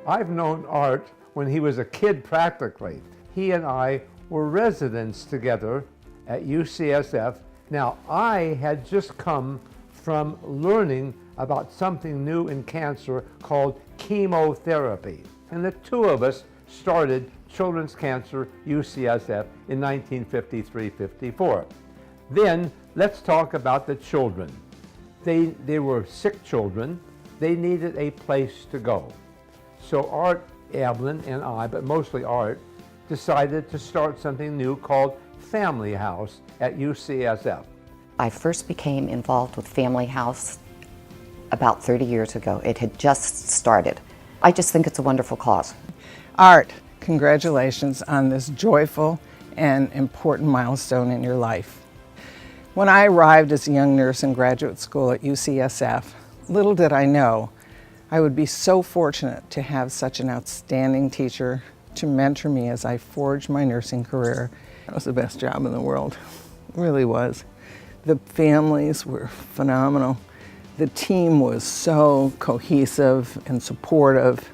I've known Art when he was a kid practically. He and I were residents together at UCSF. Now, I had just come from learning about something new in cancer called chemotherapy. And the two of us started Children's Cancer UCSF in 1953-54. Then, let's talk about the children. They were sick children. They needed a place to go. So Art, Ablin, and I, but mostly Art, decided to start something new called Family House at UCSF. I first became involved with Family House about 30 years ago. It had just started. I just think it's a wonderful cause. Art, congratulations on this joyful and important milestone in your life. When I arrived as a young nurse in graduate school at UCSF, little did I know I would be so fortunate to have such an outstanding teacher to mentor me as I forged my nursing career. It was the best job in the world. It really was. The families were phenomenal. The team was so cohesive and supportive.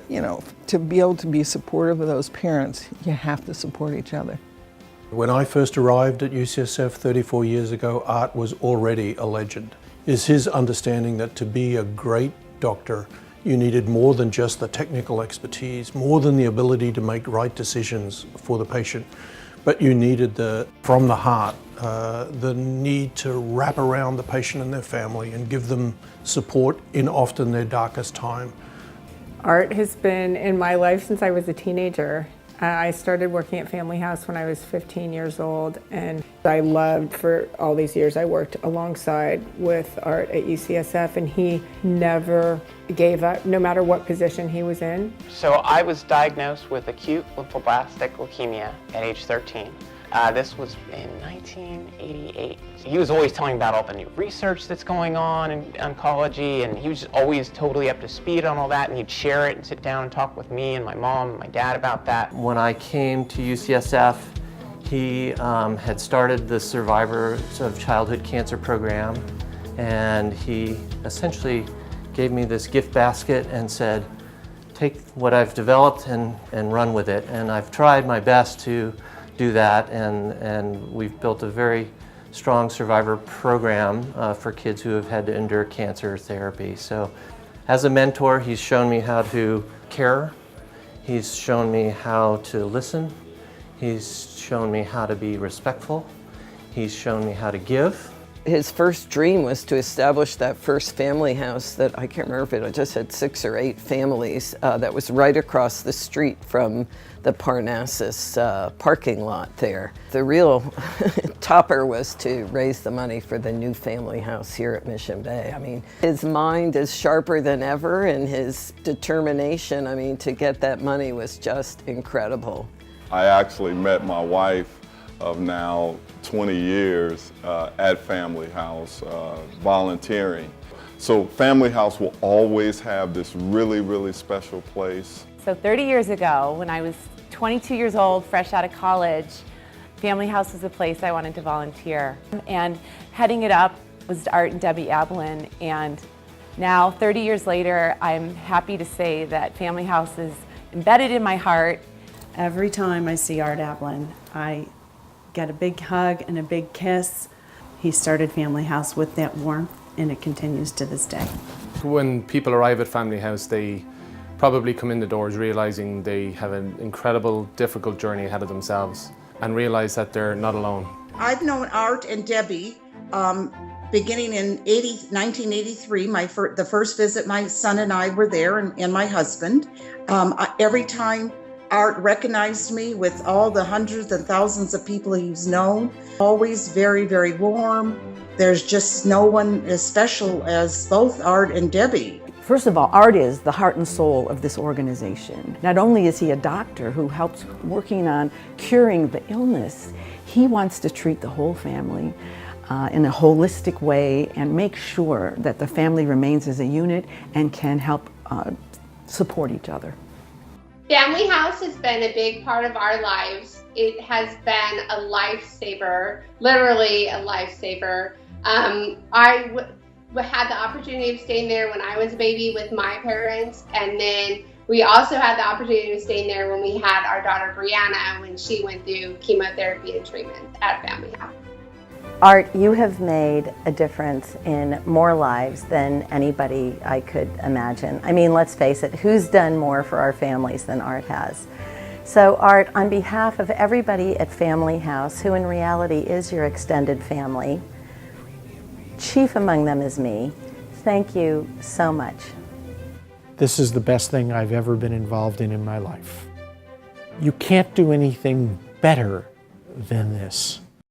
You know, to be able to be supportive of those parents, you have to support each other. When I first arrived at UCSF 34 years ago, Art was already a legend. Is his understanding that to be a great doctor, you needed more than just the technical expertise, more than the ability to make right decisions for the patient, but you needed from the heart, the need to wrap around the patient and their family and give them support in often their darkest time. Art has been in my life since I was a teenager. I started working at Family House when I was 15 years old, and I loved, for all these years I worked alongside with Art at UCSF, and he never gave up, no matter what position he was in. So I was diagnosed with acute lymphoblastic leukemia at age 13. This was in 1988. He was always telling me about all the new research that's going on in oncology, and he was just always totally up to speed on all that, and he'd share it and sit down and talk with me and my mom and my dad about that. When I came to UCSF, he had started the Survivors of Childhood Cancer program, and he essentially gave me this gift basket and said, take what I've developed and run with it. And I've tried my best to do that, and we've built a very strong survivor program for kids who have had to endure cancer therapy. So as a mentor, he's shown me how to care, he's shown me how to listen, he's shown me how to be respectful, he's shown me how to give. His first dream was to establish that first family house that, I can't remember if it just had 6 or 8 families, that was right across the street from the Parnassus parking lot there. The real topper was to raise the money for the new family house here at Mission Bay. I mean, his mind is sharper than ever, and his determination, I mean, to get that money was just incredible. I actually met my wife of now 20 years at Family House, volunteering. So Family House will always have this really, really special place. So 30 years ago, when I was 22 years old, fresh out of college, Family House was a place I wanted to volunteer. And heading it up was Art and Debbie Ablin, and now 30 years later, I'm happy to say that Family House is embedded in my heart. Every time I see Art Ablin, I get a big hug and a big kiss. He started Family House with that warmth, and it continues to this day. When people arrive at Family House, they probably come in the doors realizing they have an incredible, difficult journey ahead of themselves and realize that they're not alone. I've known Art and Debbie beginning in 1983. The first visit, my son and I were there, and my husband. Every time Art recognized me with all the hundreds and thousands of people he's known, always very, very warm. There's just no one as special as both Art and Debbie. First of all, Art is the heart and soul of this organization. Not only is he a doctor who helps working on curing the illness, he wants to treat the whole family in a holistic way and make sure that the family remains as a unit and can help support each other. Family House has been a big part of our lives. It has been a lifesaver, literally a lifesaver. I had the opportunity of staying there when I was a baby with my parents, and then We also had the opportunity to stay in there when we had our daughter Breanna when she went through chemotherapy and treatment at Family House. Art, you have made a difference in more lives than anybody I could imagine. I mean, let's face it, who's done more for our families than Art has? So Art, on behalf of everybody at Family House, who in reality is your extended family, chief among them is me, thank you so much. This is the best thing I've ever been involved in my life. You can't do anything better than this.